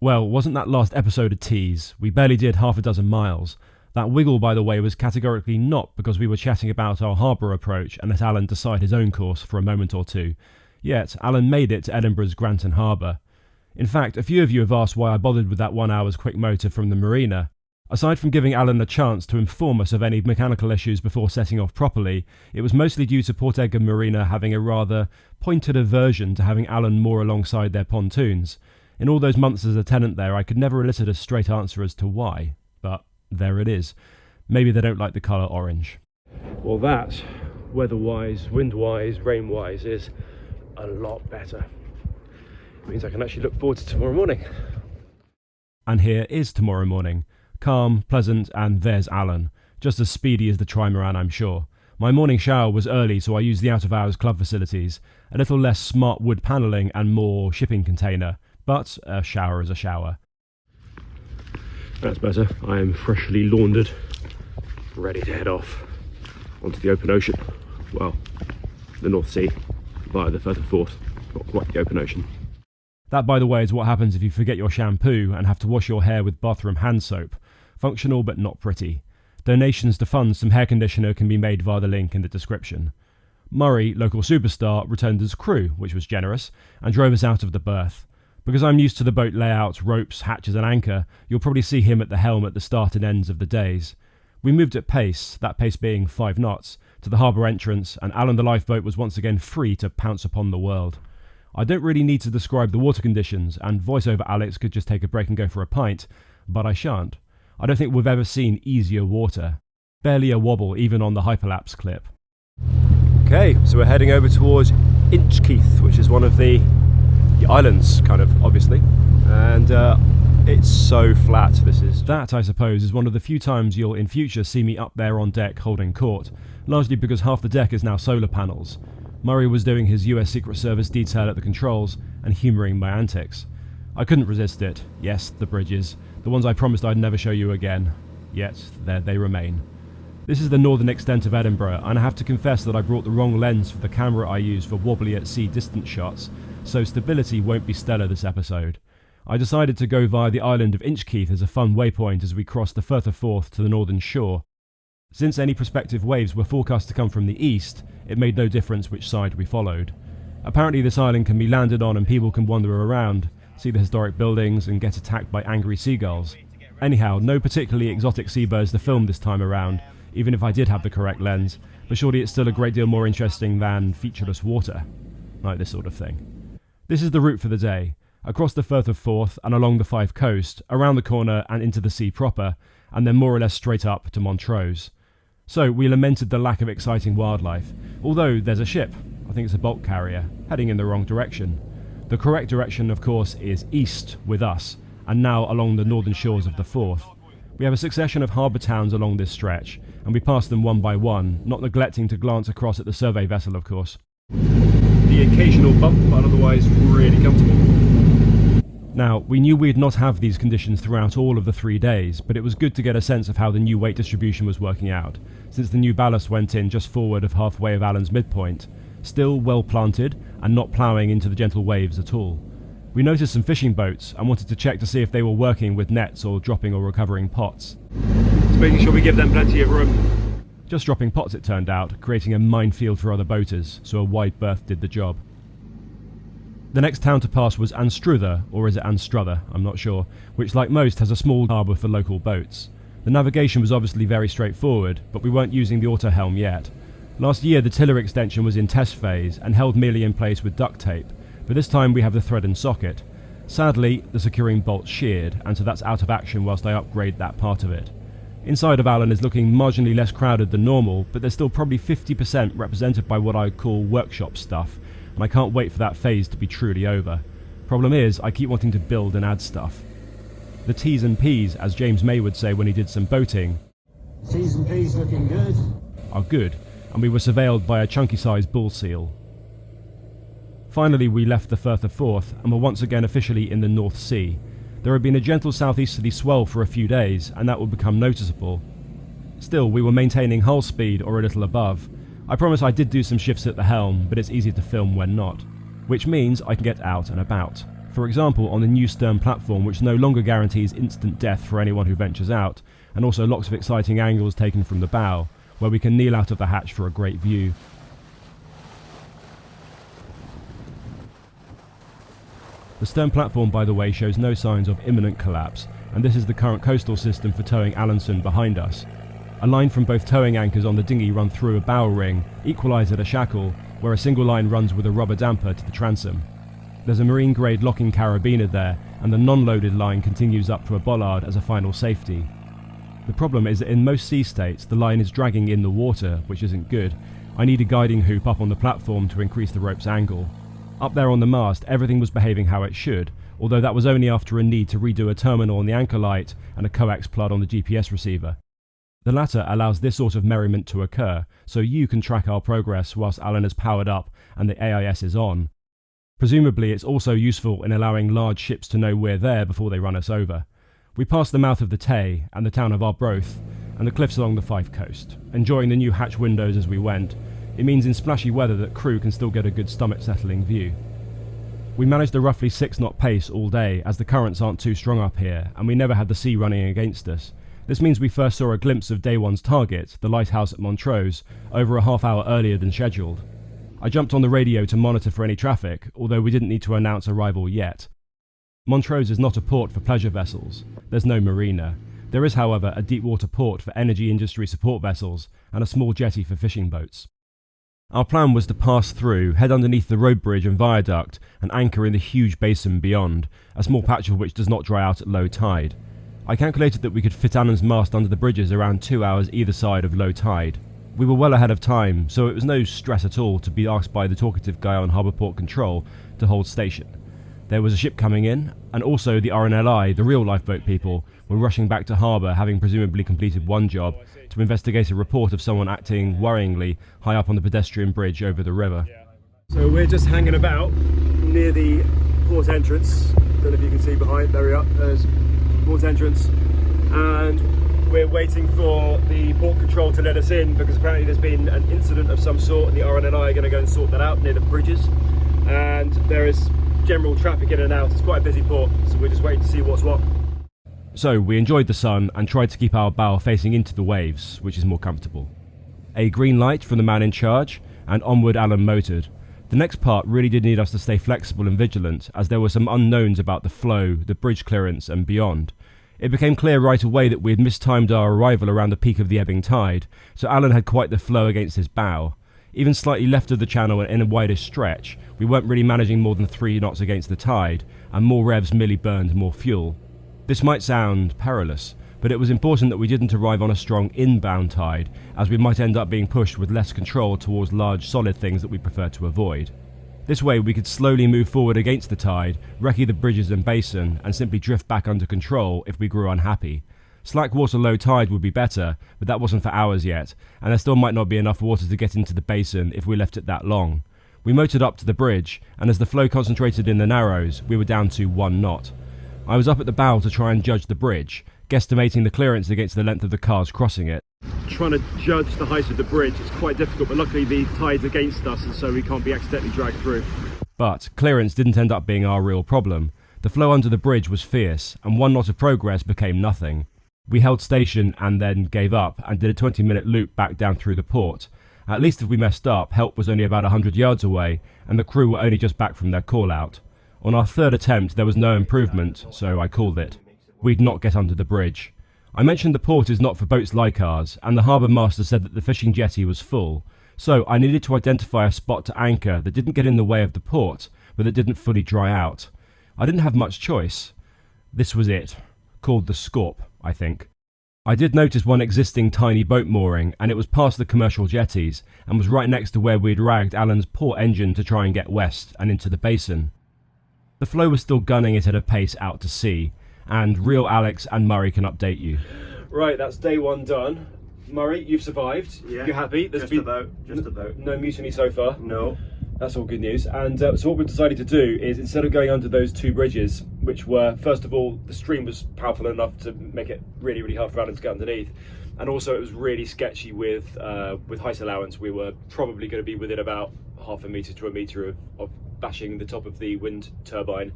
Well, wasn't that last episode a tease? We barely did half a dozen miles. That wiggle, by the way, was categorically not because we were chatting about our harbour approach and let Alan decide his own course for a moment or two. Yet, Alan made it to Edinburgh's Granton Harbour. In fact, a few of you have asked why I bothered with that 1 hour's quick motor from the marina. Aside from giving Alan a chance to inform us of any mechanical issues before setting off properly, it was mostly due to Port Edgar Marina having a rather pointed aversion to having Alan moor alongside their pontoons. In all those months as a tenant there, I could never elicit a straight answer as to why, but there it is. Maybe they don't like the colour orange. Well, that, weather-wise, wind-wise, rain-wise, is a lot better. It means I can actually look forward to tomorrow morning. And here is tomorrow morning. Calm, pleasant, and there's Alan. Just as speedy as the trimaran, I'm sure. My morning shower was early, so I used the out-of-hours club facilities. A little less smart wood panelling and more shipping container. But a shower is a shower. That's better. I am freshly laundered, ready to head off onto the open ocean. Well, the North Sea, via the Firth of Forth, not quite the open ocean. That, by the way, is what happens if you forget your shampoo and have to wash your hair with bathroom hand soap. Functional but not pretty. Donations to fund some hair conditioner can be made via the link in the description. Murray, local superstar, returned as crew, which was generous, and drove us out of the berth. Because I'm used to the boat layout, ropes, hatches and anchor, you'll probably see him at the helm at the start and ends of the days. We moved at pace, that pace being 5 knots, to the harbour entrance, and Alan the lifeboat was once again free to pounce upon the world. I don't really need to describe the water conditions, and voiceover Alex could just take a break and go for a pint, but I shan't. I don't think we've ever seen easier water. Barely a wobble even on the hyperlapse clip. Okay, so we're heading over towards Inchkeith, which is one of the islands, kind of, obviously. And it's so flat, this is. That, I suppose, is one of the few times you'll in future see me up there on deck holding court, largely because half the deck is now solar panels. Murray was doing his US Secret Service detail at the controls and humouring my antics. I couldn't resist it. Yes, the bridges. The ones I promised I'd never show you again. Yet, there they remain. This is the northern extent of Edinburgh, and I have to confess that I brought the wrong lens for the camera I use for wobbly at sea distance shots, so stability won't be stellar this episode. I decided to go via the island of Inchkeith as a fun waypoint as we crossed the Firth of Forth to the northern shore. Since any prospective waves were forecast to come from the east, it made no difference which side we followed. Apparently this island can be landed on and people can wander around, see the historic buildings and get attacked by angry seagulls. Anyhow, no particularly exotic seabirds to film this time around, even if I did have the correct lens, but surely it's still a great deal more interesting than featureless water. Like this sort of thing. This is the route for the day. Across the Firth of Forth and along the Fife coast, around the corner and into the sea proper, and then more or less straight up to Montrose. So we lamented the lack of exciting wildlife, although there's a ship, I think it's a bulk carrier, heading in the wrong direction. The correct direction, of course, is east with us, and now along the northern shores of the Forth. We have a succession of harbour towns along this stretch, and we pass them one by one, not neglecting to glance across at the survey vessel, of course. The occasional bump, but otherwise really comfortable. Now, we knew we'd not have these conditions throughout all of the 3 days, but it was good to get a sense of how the new weight distribution was working out, since the new ballast went in just forward of halfway of Alan's midpoint, still well planted and not ploughing into the gentle waves at all. We noticed some fishing boats and wanted to check to see if they were working with nets or dropping or recovering pots. Just making sure we give them plenty of room. Just dropping pots, it turned out, creating a minefield for other boaters, so a wide berth did the job. The next town to pass was Anstruther, or is it Anstruther, I'm not sure, which like most has a small harbour for local boats. The navigation was obviously very straightforward, but we weren't using the autohelm yet. Last year the tiller extension was in test phase and held merely in place with duct tape, but this time we have the thread and socket. Sadly, the securing bolt sheared, and so that's out of action whilst I upgrade that part of it. Inside of Alan is looking marginally less crowded than normal, but there's still probably 50% represented by what I'd call workshop stuff, and I can't wait for that phase to be truly over. Problem is, I keep wanting to build and add stuff. The T's and P's, as James May would say when he did some boating, T's and P's looking good, are good, and we were surveilled by a chunky-sized bull seal. Finally we left the Firth of Forth and were once again officially in the North Sea. There had been a gentle southeasterly swell for a few days, and that would become noticeable. Still, we were maintaining hull speed or a little above. I promise I did do some shifts at the helm, but it's easy to film when not. Which means I can get out and about. For example, on the new stern platform, which no longer guarantees instant death for anyone who ventures out, and also lots of exciting angles taken from the bow, where we can kneel out of the hatch for a great view. The stern platform, by the way, shows no signs of imminent collapse, and this is the current coastal system for towing Allenson behind us. A line from both towing anchors on the dinghy run through a bow ring, equalised at a shackle, where a single line runs with a rubber damper to the transom. There's a marine-grade locking carabiner there, and the non-loaded line continues up to a bollard as a final safety. The problem is that in most sea states, the line is dragging in the water, which isn't good. I need a guiding hoop up on the platform to increase the rope's angle. Up there on the mast, everything was behaving how it should, although that was only after a need to redo a terminal on the anchor light and a coax plug on the GPS receiver. The latter allows this sort of merriment to occur, so you can track our progress whilst Alan is powered up and the AIS is on. Presumably it's also useful in allowing large ships to know we're there before they run us over. We passed the mouth of the Tay and the town of Arbroath and the cliffs along the Fife coast, enjoying the new hatch windows as we went. It means in splashy weather that crew can still get a good stomach-settling view. We managed a roughly 6-knot pace all day as the currents aren't too strong up here and we never had the sea running against us. This means we first saw a glimpse of day one's target, the lighthouse at Montrose, over a half-hour earlier than scheduled. I jumped on the radio to monitor for any traffic, although we didn't need to announce arrival yet. Montrose is not a port for pleasure vessels. There's no marina. There is, however, a deep-water port for energy industry support vessels and a small jetty for fishing boats. Our plan was to pass through, head underneath the road bridge and viaduct, and anchor in the huge basin beyond, a small patch of which does not dry out at low tide. I calculated that we could fit Alan's mast under the bridges around 2 hours either side of low tide. We were well ahead of time, so it was no stress at all to be asked by the talkative guy on Harbour Port Control to hold station. There was a ship coming in, and also the RNLI, the real lifeboat people, were rushing back to harbour, having presumably completed one job, to investigate a report of someone acting worryingly high up on the pedestrian bridge over the river. So we're just hanging about near the port entrance. Don't know if you can see behind, there we are, there's port entrance, and we're waiting for the port control to let us in because apparently there's been an incident of some sort and the RNLI are going to go and sort that out near the bridges, and there is general traffic in and out. It's quite a busy port, so we're just waiting to see what's what. So we enjoyed the sun and tried to keep our bow facing into the waves, which is more comfortable. A green light from the man in charge, and onward Alan motored. The next part really did need us to stay flexible and vigilant, as there were some unknowns about the flow, the bridge clearance and beyond. It became clear right away that we had mistimed our arrival around the peak of the ebbing tide, so Alan had quite the flow against his bow. Even slightly left of the channel and in a wider stretch, we weren't really managing more than 3 knots against the tide, and more revs merely burned more fuel. This might sound perilous, but it was important that we didn't arrive on a strong inbound tide, as we might end up being pushed with less control towards large solid things that we prefer to avoid. This way we could slowly move forward against the tide, recce the bridges and basin, and simply drift back under control if we grew unhappy. Slack water low tide would be better, but that wasn't for hours yet, and there still might not be enough water to get into the basin if we left it that long. We motored up to the bridge, and as the flow concentrated in the narrows, we were down to 1 knot. I was up at the bow to try and judge the bridge, guesstimating the clearance against the length of the cars crossing it. Trying to judge the height of the bridge is quite difficult, but luckily the tide's against us and so we can't be accidentally dragged through. But clearance didn't end up being our real problem. The flow under the bridge was fierce, and 1 knot of progress became nothing. We held station and then gave up and did a 20-minute loop back down through the port. At least if we messed up, help was only about 100 yards away, and the crew were only just back from their call-out. On our third attempt there was no improvement, so I called it. We'd not get under the bridge. I mentioned the port is not for boats like ours, and the harbour master said that the fishing jetty was full, so I needed to identify a spot to anchor that didn't get in the way of the port, but that didn't fully dry out. I didn't have much choice. This was it, called the Scorp, I think. I did notice one existing tiny boat mooring, and it was past the commercial jetties, and was right next to where we'd ragged Alan's port engine to try and get west and into the basin. The flow was still gunning it at a pace out to sea, and real Alex and Murray can update you. Right, that's day one done. Murray, you've survived. Yeah, you're happy? There's just about. No mutiny so far? No. That's all good news. And so what we've decided to do is, instead of going under those 2 bridges, which were, first of all, the stream was powerful enough to make it really, really hard for Alan to get underneath. And also it was really sketchy with height allowance. We were probably going to be within about half a metre to a metre of bashing the top of the wind turbine.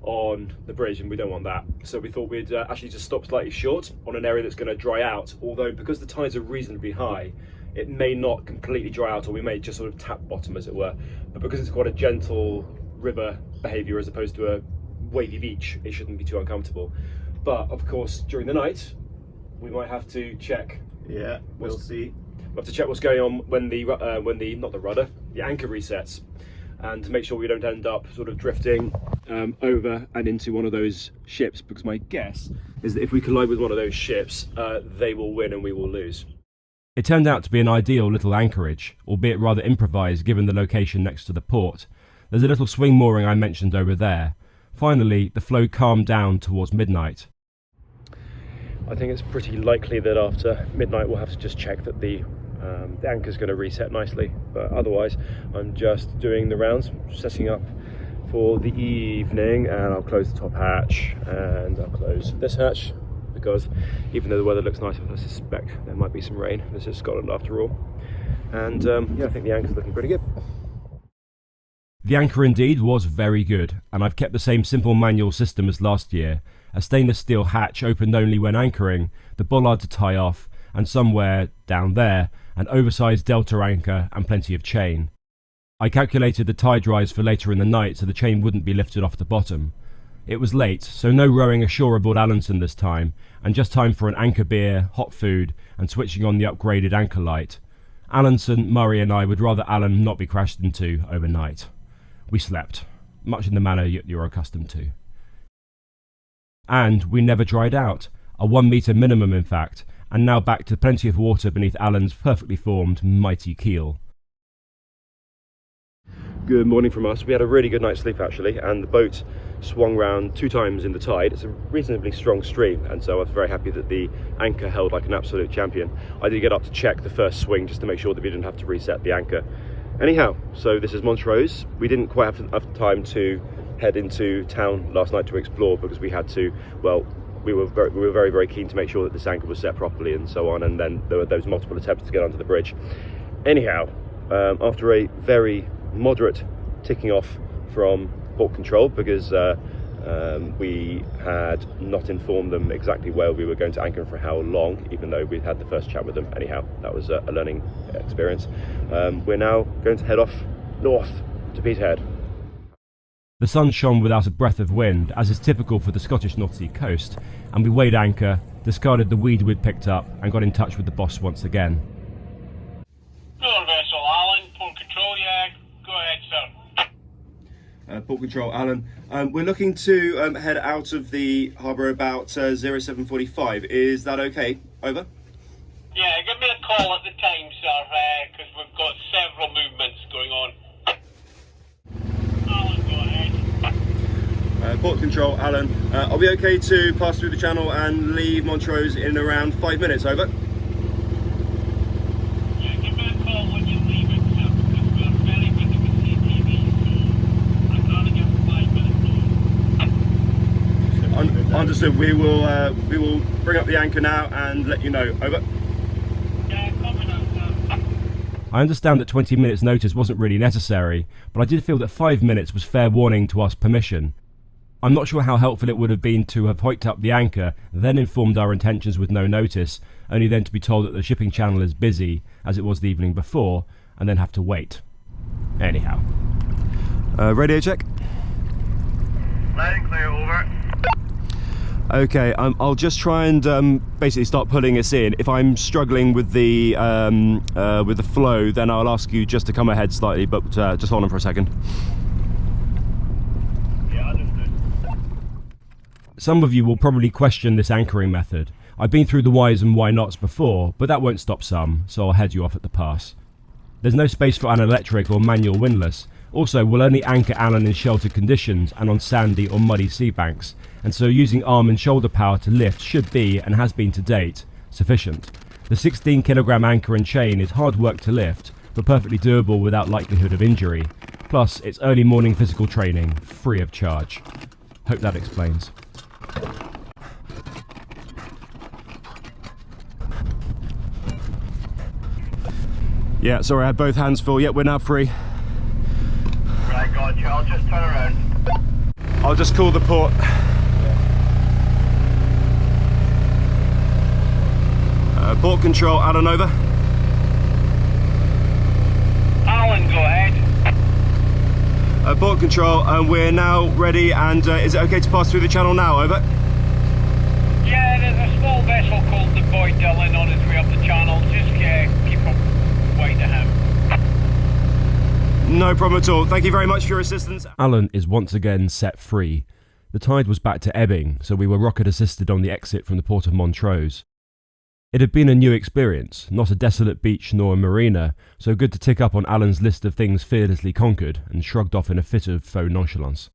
on the bridge, and we don't want that. So we thought we'd actually just stop slightly short on an area that's going to dry out, although because the tides are reasonably high, it may not completely dry out, or we may just sort of tap bottom, as it were. But because it's quite a gentle river behaviour as opposed to a wavy beach, it shouldn't be too uncomfortable. But of course, during the night, we might have to check. Yeah, we'll see. We'll have to check what's going on when the anchor resets, and to make sure we don't end up sort of drifting over and into one of those ships, because my guess is that if we collide with one of those ships, they will win and we will lose. It turned out to be an ideal little anchorage, albeit rather improvised given the location next to the port. There's a little swing mooring I mentioned over there. Finally, the flow calmed down towards midnight. I think it's pretty likely that after midnight we'll have to just check that the anchor's going to reset nicely, but otherwise I'm just doing the rounds, setting up for the evening, and I'll close the top hatch and I'll close this hatch, because even though the weather looks nice, I suspect there might be some rain. This is Scotland after all. And yeah, I think the anchor's looking pretty good. The anchor indeed was very good, and I've kept the same simple manual system as last year. A stainless steel hatch opened only when anchoring, the bollard to tie off, and somewhere down there, an oversized delta anchor and plenty of chain. I calculated the tide rise for later in the night so the chain wouldn't be lifted off the bottom. It was late, so no rowing ashore aboard Allenson this time, and just time for an anchor beer, hot food, and switching on the upgraded anchor light. Allenson, Murray and I would rather Allen not be crashed into overnight. We slept, much in the manner you're accustomed to. And we never dried out, a 1 metre minimum in fact, and now back to plenty of water beneath Allen's perfectly formed mighty keel. Good morning from us. We had a really good night's sleep actually, and the boat swung round 2 times in the tide. It's a reasonably strong stream, and so I was very happy that the anchor held like an absolute champion. I did get up to check the first swing just to make sure that we didn't have to reset the anchor. Anyhow, so this is Montrose. We didn't quite have enough time to head into town last night to explore, because we had to, well, we were very, very keen to make sure that this anchor was set properly and so on, and then there were those multiple attempts to get onto the bridge. Anyhow, after a very moderate ticking off from port control, because we had not informed them exactly where we were going to anchor and for how long, even though we had the first chat with them. Anyhow, that was a learning experience. We're now going to head off north to Peterhead. The sun shone without a breath of wind, as is typical for the Scottish North Sea coast, and we weighed anchor, discarded the weed we'd picked up, and got in touch with the boss once again. Hello, vessel Alan, port control, yeah, go ahead, sir. Port control, Alan. We're looking to head out of the harbour about 07:45. Is that okay? Over? Yeah, give me a call at the time, sir, because we've got several movements going on. Alan, go ahead. Port control, Alan. Are we okay to pass through the channel and leave Montrose in around 5 minutes? Over. Yeah, give me a call when you leave it, sir, because we're very busy with CTV, so I can't give 5 minutes more. Understood. We will bring up the anchor now and let you know. Over. Yeah, copy that, sir. I understand that 20 minutes notice wasn't really necessary, but I did feel that 5 minutes was fair warning to ask permission. I'm not sure how helpful it would have been to have hoiked up the anchor, then informed our intentions with no notice, only then to be told that the shipping channel is busy, as it was the evening before, and then have to wait. Anyhow. Radio check. Loud and clear, over. Okay, I'll just try and basically start pulling us in. If I'm struggling with the flow, then I'll ask you just to come ahead slightly, but just hold on for a second. Yeah, understood. Some of you will probably question this anchoring method. I've been through the whys and why nots before, but that won't stop some, so I'll head you off at the pass. There's no space for an electric or manual windlass. Also, we'll only anchor Allen in sheltered conditions and on sandy or muddy sea banks, and so using arm and shoulder power to lift should be, and has been to date, sufficient. The 16 kilogram anchor and chain is hard work to lift, but perfectly doable without likelihood of injury. Plus, it's early morning physical training, free of charge. Hope that explains. Yeah, sorry, I had both hands full. Yep, we're now free. Right, gotcha. I'll just turn around. I'll just call the port. Port control, Alan, over. Alan, go ahead. Port control, we're now ready, and is it okay to pass through the channel now, over? Yeah, there's a small vessel called the Boy Dylan on its way up the channel. Just keep up way to him. No problem at all. Thank you very much for your assistance. Alan is once again set free. The tide was back to ebbing, so we were rocket assisted on the exit from the port of Montrose. It had been a new experience, not a desolate beach nor a marina, so good to tick up on Alan's list of things fearlessly conquered and shrugged off in a fit of faux nonchalance.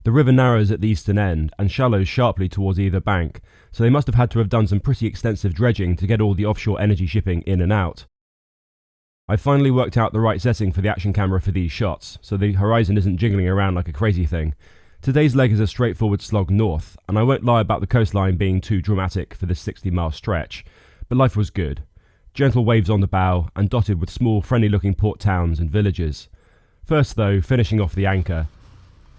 The river narrows at the eastern end and shallows sharply towards either bank, so they must have had to have done some pretty extensive dredging to get all the offshore energy shipping in and out. I finally worked out the right setting for the action camera for these shots, so the horizon isn't jiggling around like a crazy thing. Today's leg is a straightforward slog north, and I won't lie about the coastline being too dramatic for this 60-mile stretch, but life was good. Gentle waves on the bow and dotted with small friendly-looking port towns and villages. First though, finishing off the anchor.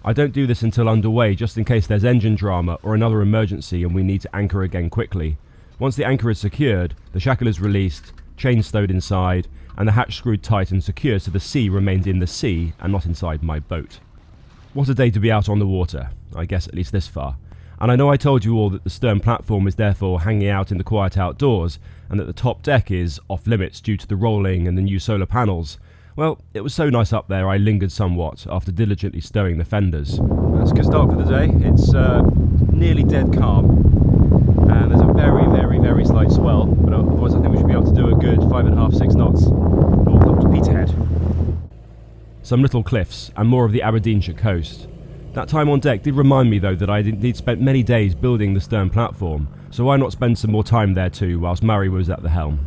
I don't do this until underway just in case there's engine drama or another emergency and we need to anchor again quickly. Once the anchor is secured, the shackle is released, chains stowed inside, and the hatch screwed tight and secure so the sea remains in the sea and not inside my boat. What a day to be out on the water, I guess at least this far. And I know I told you all that the stern platform is therefore hanging out in the quiet outdoors, and that the top deck is off limits due to the rolling and the new solar panels. Well, it was so nice up there I lingered somewhat after diligently stowing the fenders. That's a good start for the day. It's nearly dead calm, and there's a very slight swell, but otherwise I think we should be able to do a good 5.5–6 knots north up to Peterhead. Some little cliffs and more of the Aberdeenshire coast. That time on deck did remind me though that I indeed spent many days building the stern platform, so why not spend some more time there too whilst Murray was at the helm.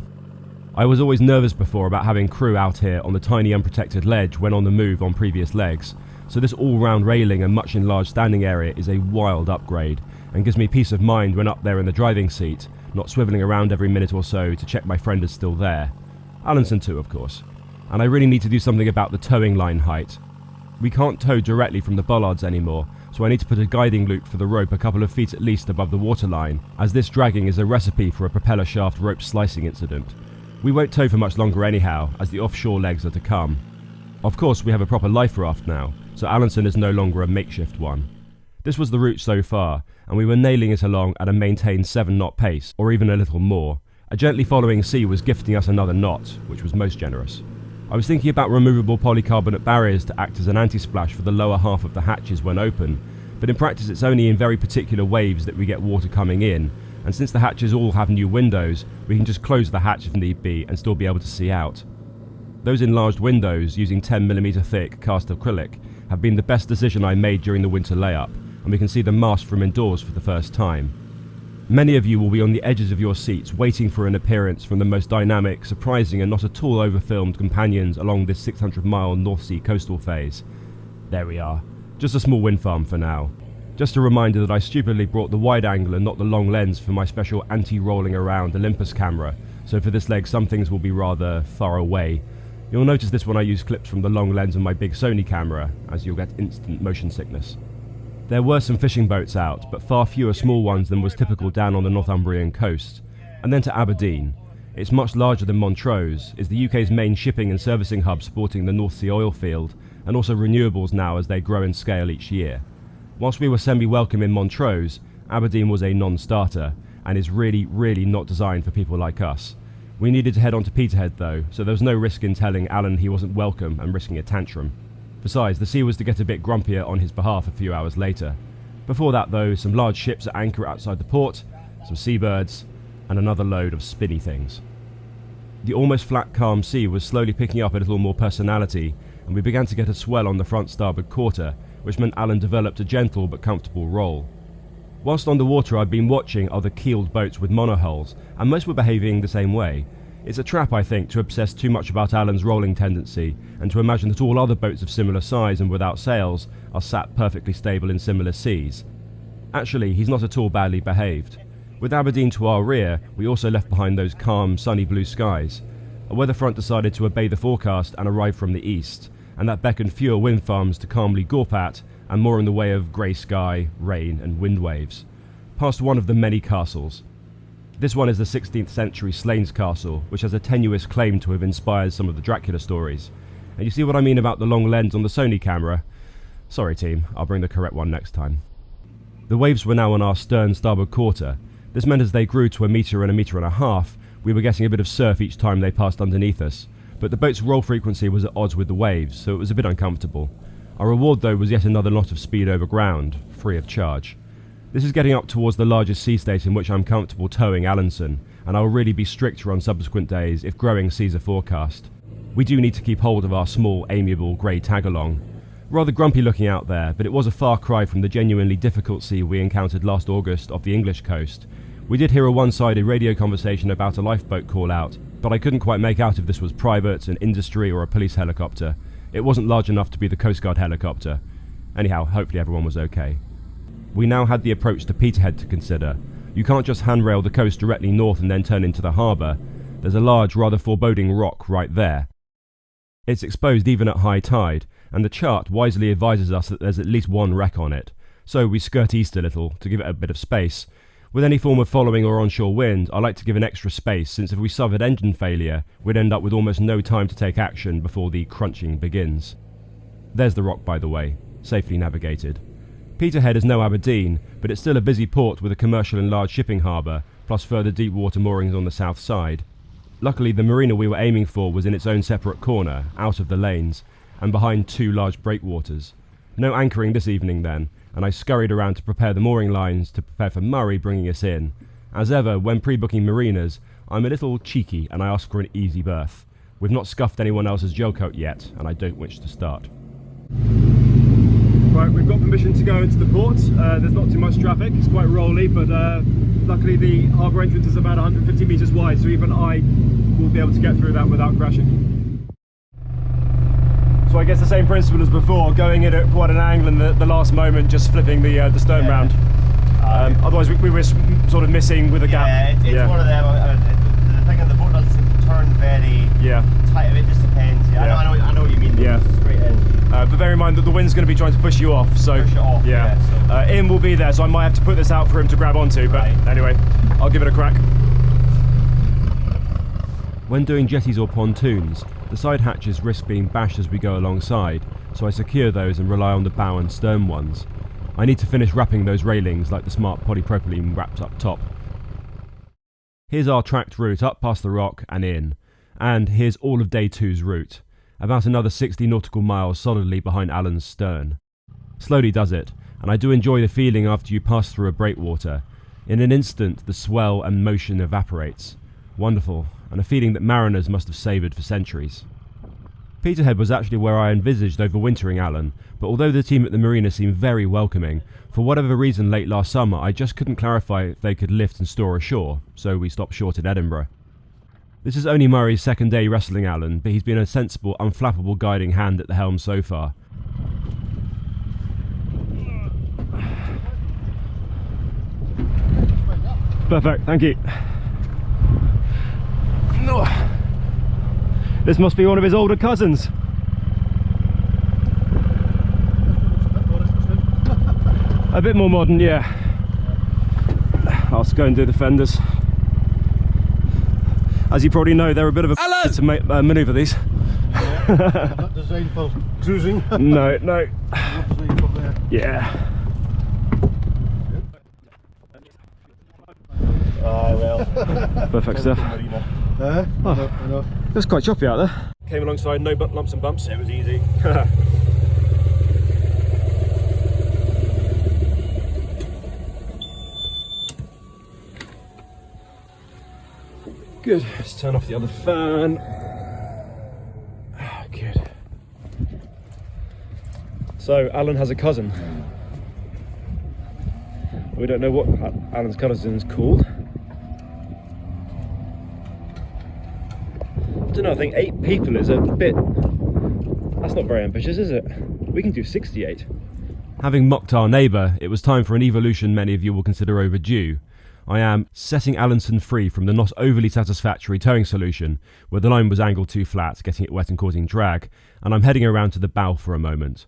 I was always nervous before about having crew out here on the tiny unprotected ledge when on the move on previous legs, so this all-round railing and much enlarged standing area is a wild upgrade and gives me peace of mind when up there in the driving seat, not swivelling around every minute or so to check my friend is still there. Alanson too, of course. And I really need to do something about the towing line height. We can't tow directly from the bollards anymore, so I need to put a guiding loop for the rope a couple of feet at least above the waterline, as this dragging is a recipe for a propeller shaft rope slicing incident. We won't tow for much longer anyhow, as the offshore legs are to come. Of course, we have a proper life raft now, so Alanson is no longer a makeshift one. This was the route so far, and we were nailing it along at a maintained 7-knot pace, or even a little more. A gently following sea was gifting us another knot, which was most generous. I was thinking about removable polycarbonate barriers to act as an anti-splash for the lower half of the hatches when open, but in practice it's only in very particular waves that we get water coming in, and since the hatches all have new windows, we can just close the hatch if need be and still be able to see out. Those enlarged windows, using 10mm thick cast acrylic, have been the best decision I made during the winter layup, and we can see the mast from indoors for the first time. Many of you will be on the edges of your seats waiting for an appearance from the most dynamic, surprising and not at all overfilmed companions along this 600-mile North Sea coastal phase. There we are. Just a small wind farm for now. Just a reminder that I stupidly brought the wide angle and not the long lens for my special anti-rolling around Olympus camera, so for this leg some things will be rather far away. You'll notice this when I use clips from the long lens on my big Sony camera, as you'll get instant motion sickness. There were some fishing boats out, but far fewer small ones than was typical down on the Northumbrian coast. And then to Aberdeen. It's much larger than Montrose, is the UK's main shipping and servicing hub supporting the North Sea oil field, and also renewables now as they grow in scale each year. Whilst we were semi-welcome in Montrose, Aberdeen was a non-starter, and is really not designed for people like us. We needed to head on to Peterhead though, so there was no risk in telling Alan he wasn't welcome and risking a tantrum. Besides, the sea was to get a bit grumpier on his behalf a few hours later. Before that though, some large ships at anchor outside the port, some seabirds, and another load of spinny things. The almost flat calm sea was slowly picking up a little more personality, and we began to get a swell on the front starboard quarter, which meant Alan developed a gentle but comfortable roll. Whilst on the water I'd been watching other keeled boats with monohulls, and most were behaving the same way. It's a trap, I think, to obsess too much about Alan's rolling tendency, and to imagine that all other boats of similar size and without sails are sat perfectly stable in similar seas. Actually, he's not at all badly behaved. With Aberdeen to our rear, we also left behind those calm, sunny blue skies. A weather front decided to obey the forecast and arrive from the east, and that beckoned fewer wind farms to calmly gawp at and more in the way of grey sky, rain and wind waves, past one of the many castles. This one is the 16th century Slains Castle, which has a tenuous claim to have inspired some of the Dracula stories. And you see what I mean about the long lens on the Sony camera? Sorry team, I'll bring the correct one next time. The waves were now on our stern starboard quarter. This meant as they grew to 1 metre and 1.5 metres, we were getting a bit of surf each time they passed underneath us, but the boat's roll frequency was at odds with the waves, so it was a bit uncomfortable. Our reward though was yet another knot of speed over ground, free of charge. This is getting up towards the largest sea state in which I'm comfortable towing Allenson, and I'll really be stricter on subsequent days if growing sees a forecast. We do need to keep hold of our small, amiable grey tag-along. Rather grumpy looking out there, but it was a far cry from the genuinely difficult sea we encountered last August off the English coast. We did hear a one-sided radio conversation about a lifeboat call-out, but I couldn't quite make out if this was private, an industry or a police helicopter. It wasn't large enough to be the Coast Guard helicopter. Anyhow, hopefully everyone was okay. We now had the approach to Peterhead to consider. You can't just handrail the coast directly north and then turn into the harbour. There's a large, rather foreboding rock right there. It's exposed even at high tide, and the chart wisely advises us that there's at least one wreck on it. So we skirt east a little to give it a bit of space. With any form of following or onshore wind, I like to give an extra space, since if we suffered engine failure, we'd end up with almost no time to take action before the crunching begins. There's the rock, by the way, safely navigated. Peterhead is no Aberdeen, but it's still a busy port with a commercial and large shipping harbour, plus further deep water moorings on the south side. Luckily, the marina we were aiming for was in its own separate corner, out of the lanes, and behind 2 large breakwaters. No anchoring this evening then, and I scurried around to prepare the mooring lines to prepare for Murray bringing us in. As ever, when pre-booking marinas, I'm a little cheeky and I ask for an easy berth. We've not scuffed anyone else's gel coat yet, and I don't wish to start. Right, we've got permission to go into the port. There's not too much traffic, it's quite rolly, but luckily the harbour entrance is about 150 metres wide, so even I will be able to get through that without crashing. So I guess the same principle as before, going in at quite an angle in the last moment, just flipping the stern round. Otherwise we were sort of missing with a gap. Yeah, it's one of them. The thing on the boat doesn't seem to turn very tight. It just depends. I know what you mean. Yeah. Straight in. But bear in mind that the wind's going to be trying to push you off. So push it off, so. Ian will be there, so I might have to put this out for him to grab onto. But anyway, I'll give it a crack. When doing jetties or pontoons, the side hatches risk being bashed as we go alongside, so I secure those and rely on the bow and stern ones. I need to finish wrapping those railings like the smart polypropylene wraps up top. Here's our tracked route up past the rock and in, and here's all of day 2's route, about another 60 nautical miles solidly behind Alan's stern. Slowly does it, and I do enjoy the feeling after you pass through a breakwater. In an instant the swell and motion evaporates. Wonderful, and a feeling that mariners must have savoured for centuries. Peterhead was actually where I envisaged overwintering Alan, but although the team at the marina seemed very welcoming, for whatever reason late last summer I just couldn't clarify if they could lift and store ashore, so we stopped short in Edinburgh. This is only Murray's second day wrestling Alan, but he's been a sensible, unflappable guiding hand at the helm so far. Perfect, thank you. This must be one of his older cousins. A bit more modern, yeah. I'll just go and do the fenders. As you probably know, they're a bit of a to manoeuvre these. Yeah, not designed for cruising. No. Yeah. Well. Perfect stuff. Enough. It was quite choppy out there. Came alongside, no lumps and bumps. It was easy. Good. Let's turn off the other fan. Good. So Alan has a cousin. We don't know what Alan's cousin's called. I don't know, I think 8 people is a bit... That's not very ambitious, is it? We can do 68. Having mocked our neighbour, it was time for an evolution many of you will consider overdue. I am setting Allenson free from the not overly satisfactory towing solution, where the line was angled too flat, getting it wet and causing drag, and I'm heading around to the bow for a moment.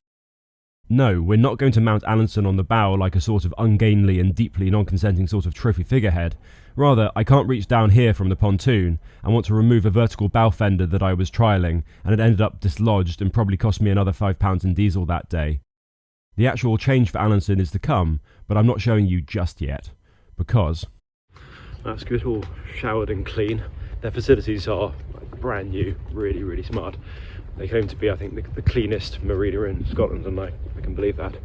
No, we're not going to mount Allenson on the bow like a sort of ungainly and deeply non-consenting sort of trophy figurehead. Rather, I can't reach down here from the pontoon and want to remove a vertical bow fender that I was trialling, and it ended up dislodged and probably cost me another £5 in diesel that day. The actual change for Allenson is to come, but I'm not showing you just yet, because... That's good, all showered and clean. Their facilities are brand new, really, really smart. They claim to be, I think, the cleanest marina in Scotland, and I can believe that.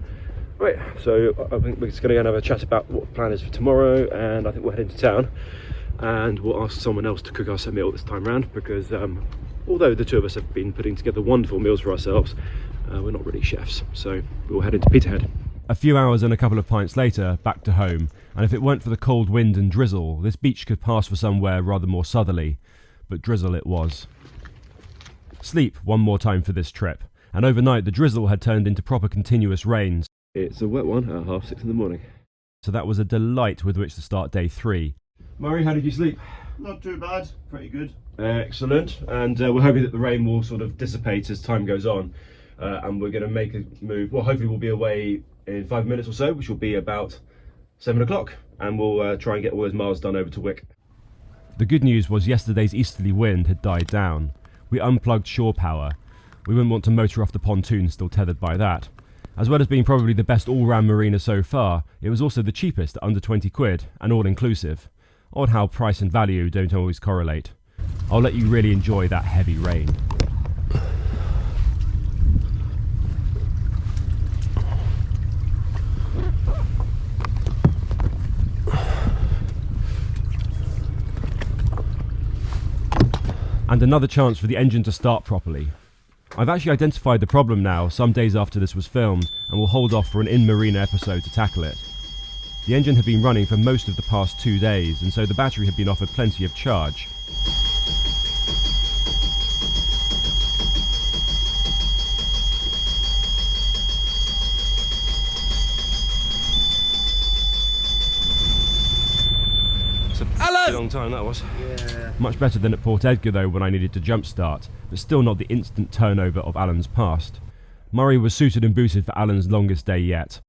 Right, so I think we're just going to go and have a chat about what the plan is for tomorrow, and I think we'll head into town, and we'll ask someone else to cook us a meal this time round, because although the two of us have been putting together wonderful meals for ourselves, we're not really chefs, so we'll head into Peterhead. A few hours and a couple of pints later, back to home, and if it weren't for the cold wind and drizzle, this beach could pass for somewhere rather more southerly, but drizzle it was. Sleep one more time for this trip, and overnight the drizzle had turned into proper continuous rains. It's a wet one at 6:30 in the morning. So that was a delight with which to start day 3. Murray, how did you sleep? Not too bad, pretty good. Excellent, and we're hoping that the rain will sort of dissipate as time goes on, and we're going to make a move. Well, hopefully we'll be away in 5 minutes or so, which will be about 7 o'clock, and we'll try and get all those miles done over to Wick. The good news was yesterday's easterly wind had died down. We unplugged shore power. We wouldn't want to motor off the pontoon still tethered by that. As well as being probably the best all-round marina so far, it was also the cheapest at under 20 quid, and all-inclusive. Odd how price and value don't always correlate. I'll let you really enjoy that heavy rain. And another chance for the engine to start properly. I've actually identified the problem now, some days after this was filmed, and will hold off for an in-marina episode to tackle it. The engine had been running for most of the past 2 days, and so the battery had been offered plenty of charge. A long time that was. Yeah. Much better than at Port Edgar though, when I needed to jump start, but still not the instant turnover of Alan's past. Murray was suited and booted for Alan's longest day yet.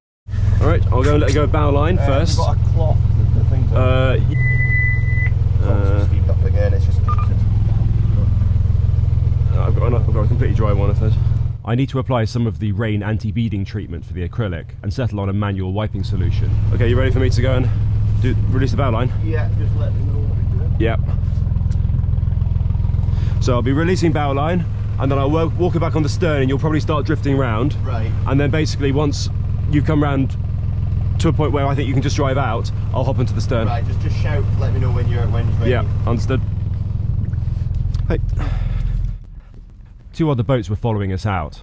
Alright, I'll go and let go bow line first. You've got a cloth, the things steamed up again, it's just... I've got a completely dry one, I said. I need to apply some of the rain anti-beading treatment for the acrylic and settle on a manual wiping solution. Okay, you ready for me to go and release the bow line? Yeah, just let me know what we're doing. Yep. So I'll be releasing bow line, and then I'll walk it back on the stern, and you'll probably start drifting round. Right. And then basically once you've come round to a point where I think you can just drive out, I'll hop into the stern. Right, just shout, let me know when you're ready. Yeah, understood. Hey. 2 other boats were following us out.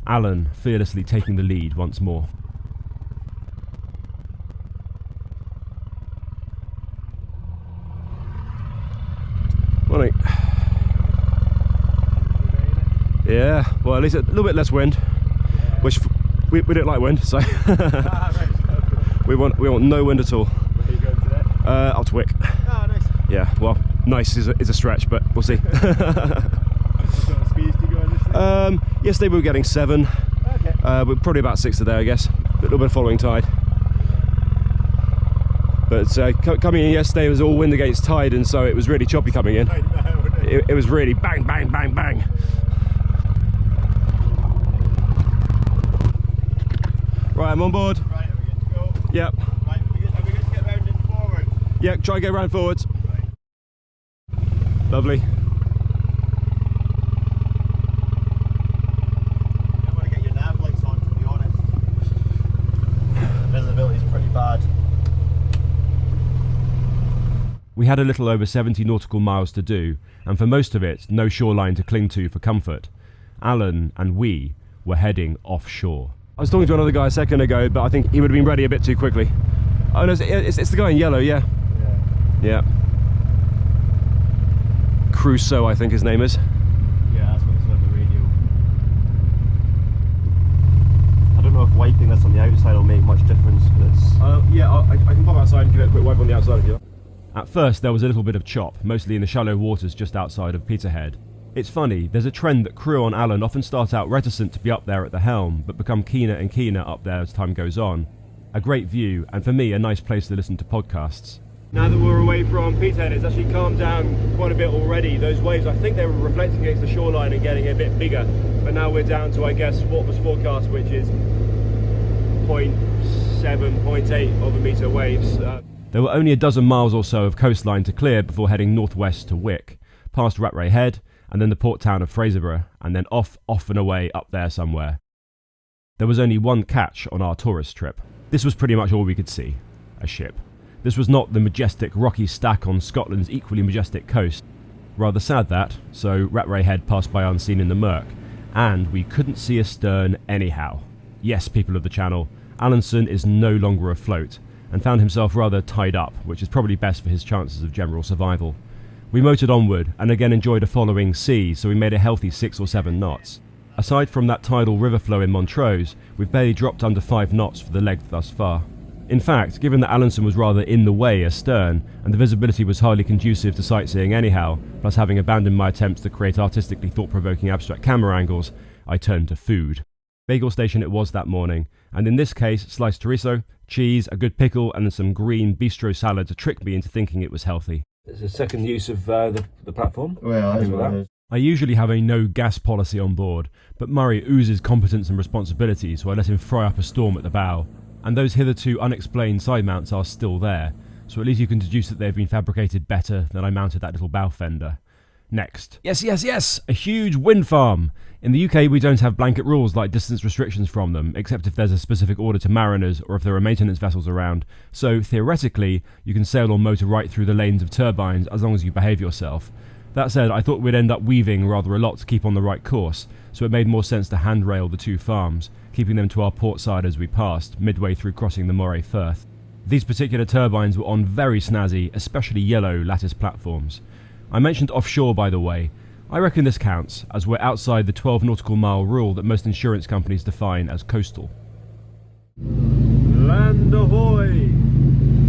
Alan fearlessly taking the lead once more. Morning. Yeah, well at least a little bit less wind, which we don't like wind, so we want no wind at all. Where are you going today? Up to Wick. Oh, nice. Yeah, well, nice is a stretch, but we'll see. What sort of speeds do you go on this thing? Yesterday we were getting 7. Okay. We're probably about 6 today, I guess. A little bit of following tide. But coming in yesterday was all wind against tide, and so it was really choppy coming in. It was really bang, bang, bang, bang. Right, I'm on board. Right, are we good to go? Yep. Right, are we good to get round and forward? Yeah, try and go round forwards. Right. Lovely. I want to get your nav lights on, to be honest. The visibility's pretty bad. We had a little over 70 nautical miles to do, and for most of it, no shoreline to cling to for comfort. Alan and we were heading offshore. I was talking to another guy a second ago, but I think he would have been ready a bit too quickly. Oh no, it's the guy in yellow, yeah. Yeah. Crusoe, I think his name is. Yeah, that's what it's on the radio. I don't know if wiping this on the outside will make much difference, but it's... Yeah, I can pop outside and give it a quick wipe on the outside if you like. At first there was a little bit of chop, mostly in the shallow waters just outside of Peterhead. It's funny, there's a trend that crew on Alan often start out reticent to be up there at the helm, but become keener and keener up there as time goes on. A great view, and for me, a nice place to listen to podcasts. Now that we're away from Peterhead, it's actually calmed down quite a bit already. Those waves, I think they were reflecting against the shoreline and getting a bit bigger, but now we're down to, I guess, what was forecast, which is 0.7, 0.8 of a metre waves. There were only a dozen miles or so of coastline to clear before heading northwest to Wick, past Rattray Head, and then the port town of Fraserburgh, and then off and away up there somewhere. There was only one catch on our tourist trip. This was pretty much all we could see, a ship. This was not the majestic rocky stack on Scotland's equally majestic coast. Rather sad that, so Rattray Head passed by unseen in the murk, and we couldn't see a stern anyhow. Yes, people of the channel, Alanson is no longer afloat, and found himself rather tied up, which is probably best for his chances of general survival. We motored onward, and again enjoyed a following sea, so we made a healthy 6 or 7 knots. Aside from that tidal river flow in Montrose, we've barely dropped under 5 knots for the leg thus far. In fact, given that Alanson was rather in the way astern, and the visibility was hardly conducive to sightseeing anyhow, plus having abandoned my attempts to create artistically thought-provoking abstract camera angles, I turned to food. Bagel station it was that morning, and in this case, sliced chorizo, cheese, a good pickle, and some green bistro salad to trick me into thinking it was healthy. It's a second use of the platform. Well, I usually have a no gas policy on board, but Murray oozes competence and responsibility, so I let him fry up a storm at the bow. And those hitherto unexplained side mounts are still there, so at least you can deduce that they've been fabricated better than I mounted that little bow fender. Next. Yes! A huge wind farm! In the UK we don't have blanket rules like distance restrictions from them, except if there's a specific order to mariners or if there are maintenance vessels around, so theoretically you can sail or motor right through the lanes of turbines as long as you behave yourself. That said, I thought we'd end up weaving rather a lot to keep on the right course, so it made more sense to handrail the 2 farms, keeping them to our port side as we passed, midway through crossing the Moray Firth. These particular turbines were on very snazzy, especially yellow lattice platforms. I mentioned offshore, by the way. I reckon this counts, as we're outside the 12 nautical mile rule that most insurance companies define as coastal. Land ahoy!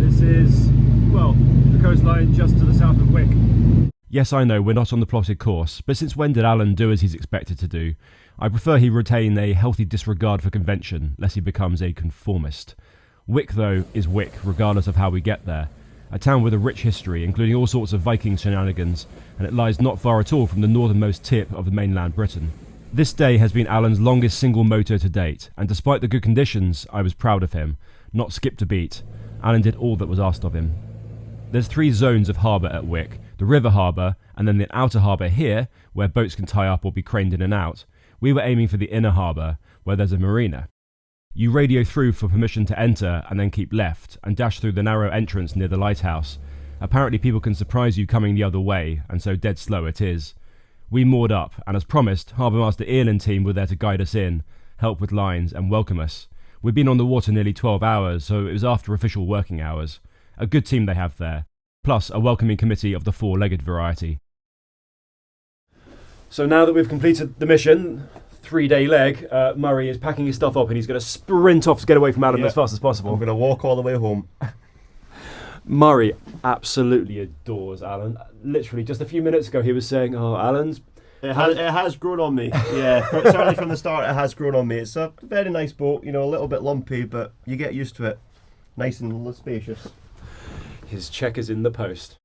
This is, well, the coastline just to the south of Wick. Yes, I know, we're not on the plotted course, but since when did Alan do as he's expected to do? I prefer he retain a healthy disregard for convention, lest he becomes a conformist. Wick, though, is Wick, regardless of how we get there. A town with a rich history, including all sorts of Viking shenanigans, and it lies not far at all from the northernmost tip of mainland Britain. This day has been Alan's longest single motor to date, and despite the good conditions, I was proud of him. Not skipped a beat. Alan did all that was asked of him. There's 3 zones of harbour at Wick. The river harbour, and then the outer harbour here, where boats can tie up or be craned in and out. We were aiming for the inner harbour, where there's a marina. You radio through for permission to enter and then keep left, and dash through the narrow entrance near the lighthouse. Apparently people can surprise you coming the other way, and so dead slow it is. We moored up, and as promised, Harbour Master Ian and team were there to guide us in, help with lines, and welcome us. We'd been on the water nearly 12 hours, so it was after official working hours. A good team they have there. Plus a welcoming committee of the 4-legged variety. So now that we've completed the mission, 3-day leg, Murray is packing his stuff up and he's going to sprint off to get away from Alan as fast as possible. I'm going to walk all the way home. Murray absolutely adores Alan. Literally, just a few minutes ago he was saying, oh, Alan's... It has grown on me, yeah. Certainly from the start it has grown on me. It's a very nice boat, you know, a little bit lumpy, but you get used to it. Nice and spacious. His check is in the post.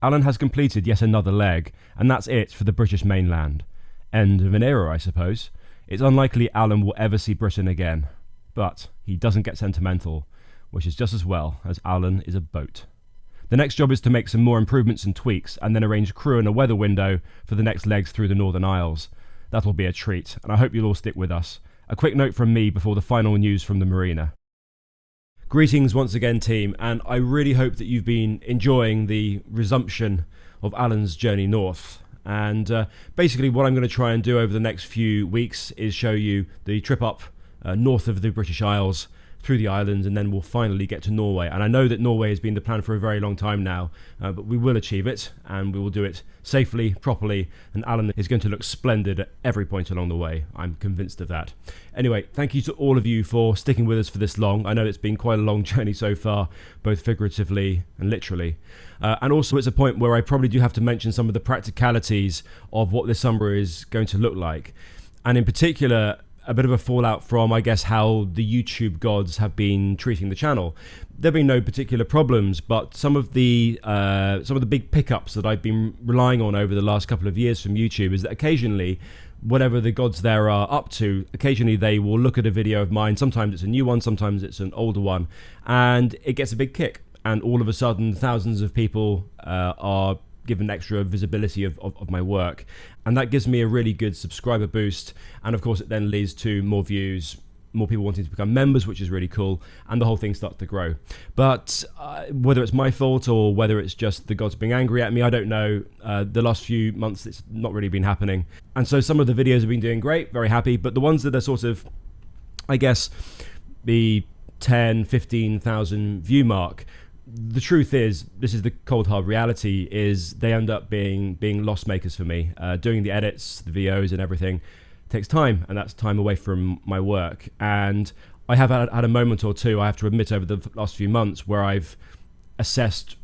Alan has completed yet another leg, and that's it for the British mainland. End of an era, I suppose. It's unlikely Alan will ever see Britain again. But he doesn't get sentimental, which is just as well, as Alan is a boat. The next job is to make some more improvements and tweaks, and then arrange crew and a weather window for the next legs through the Northern Isles. That'll be a treat, and I hope you'll all stick with us. A quick note from me before the final news from the marina. Greetings once again, team, and I really hope that you've been enjoying the resumption of Alan's journey north. And basically what I'm going to try and do over the next few weeks is show you the trip up north of the British Isles through the islands, and then we'll finally get to Norway. And I know that Norway has been the plan for a very long time now, but we will achieve it, and we will do it safely, properly, and Alan is going to look splendid at every point along the way. I'm convinced of that. Anyway, thank you to all of you for sticking with us for this long. I know it's been quite a long journey so far, both figuratively and literally. And also it's a point where I probably do have to mention some of the practicalities of what this summer is going to look like. And in particular, a bit of a fallout from, I guess, how the YouTube gods have been treating the channel. There have been no particular problems, but some of the big pickups that I've been relying on over the last couple of years from YouTube is that occasionally, whatever the gods there are up to, occasionally they will look at a video of mine. Sometimes it's a new one, sometimes it's an older one, and it gets a big kick. And all of a sudden, thousands of people are given extra visibility of my work, and that gives me a really good subscriber boost, and of course it then leads to more views, more people wanting to become members, which is really cool, and the whole thing starts to grow. But whether it's my fault or whether it's just the gods being angry at me, I don't know. The last few months it's not really been happening, and so some of the videos have been doing great, very happy, but the ones that are sort of, I guess, the 10-15,000 view mark, the truth is, this is the cold hard reality, is they end up being loss makers for me. Doing the edits, the VOs and everything takes time, and that's time away from my work. And I have had a moment or two, I have to admit, over the last few months where I've assessed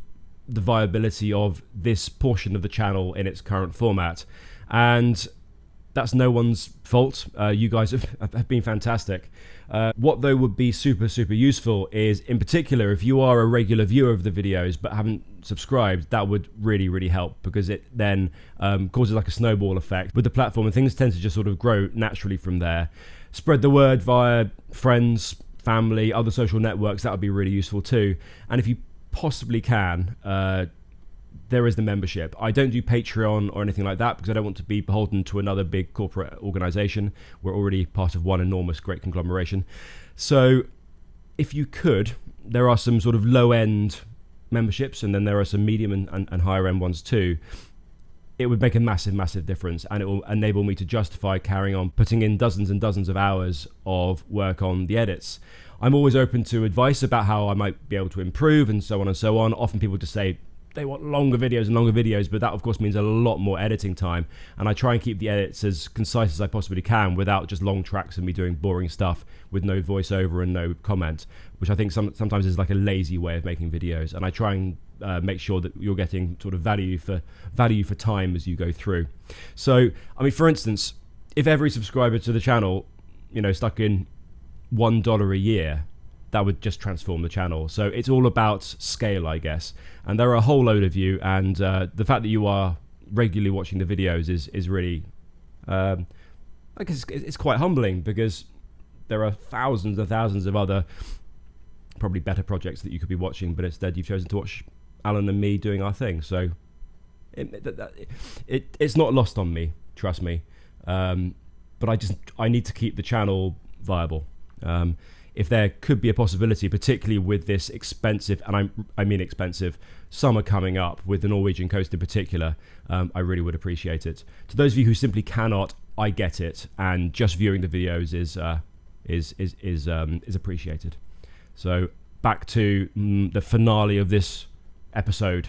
the viability of this portion of the channel in its current format, and that's no one's fault. You guys have been fantastic. What though would be super useful is, in particular, if you are a regular viewer of the videos but haven't subscribed, that would really help, because it then causes like a snowball effect with the platform, and things tend to just sort of grow naturally from there. Spread the word via friends, family, other social networks. That would be really useful too. And if you possibly can, there is the membership. I don't do Patreon or anything like that because I don't want to be beholden to another big corporate organization. We're already part of one enormous great conglomeration. So if you could, there are some sort of low-end memberships, and then there are some medium and higher-end ones too. It would make a massive difference, and it will enable me to justify carrying on putting in dozens and dozens of hours of work on the edits. I'm always open to advice about how I might be able to improve, and so on and so on. Often people just say they want longer videos, but that of course means a lot more editing time, and I try and keep the edits as concise as I possibly can without just long tracks of me doing boring stuff with no voiceover and no comment, which I think sometimes is like a lazy way of making videos. And I try and make sure that you're getting sort of value for time as you go through. So I mean, for instance, if every subscriber to the channel, stuck in $1 a year, that would just transform the channel. So it's all about scale, I guess. And there are a whole load of you, and the fact that you are regularly watching the videos is really, I guess it's quite humbling, because there are thousands and thousands of other probably better projects that you could be watching, but instead you've chosen to watch Alan and me doing our thing. So it's not lost on me, trust me. But I need to keep the channel viable. If there could be a possibility, particularly with this expensive, and I mean expensive, summer coming up with the Norwegian coast in particular, I really would appreciate it. To those of you who simply cannot, I get it, and just viewing the videos is appreciated. So back to the finale of this episode,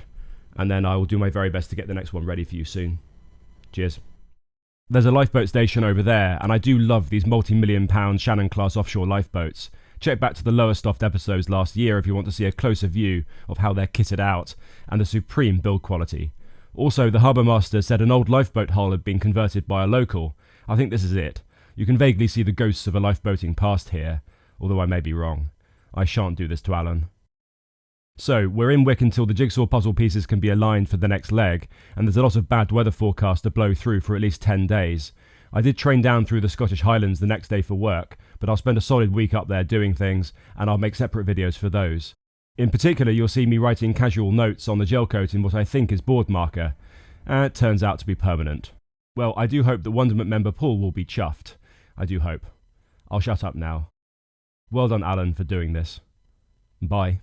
and then I will do my very best to get the next one ready for you soon. Cheers. There's a lifeboat station over there, and I do love these multi-million-pound Shannon-class offshore lifeboats. Check back to the Lowestoft episodes last year if you want to see a closer view of how they're kitted out, and the supreme build quality. Also, the harbour master said an old lifeboat hull had been converted by a local. I think this is it. You can vaguely see the ghosts of a lifeboating past here, although I may be wrong. I shan't do this to Alan. So, we're in Wick until the jigsaw puzzle pieces can be aligned for the next leg, and there's a lot of bad weather forecast to blow through for at least 10 days. I did train down through the Scottish Highlands the next day for work, but I'll spend a solid week up there doing things, and I'll make separate videos for those. In particular, you'll see me writing casual notes on the gel coat in what I think is board marker, and it turns out to be permanent. Well, I do hope that Wonderment member Paul will be chuffed. I do hope. I'll shut up now. Well done, Alan, for doing this. Bye.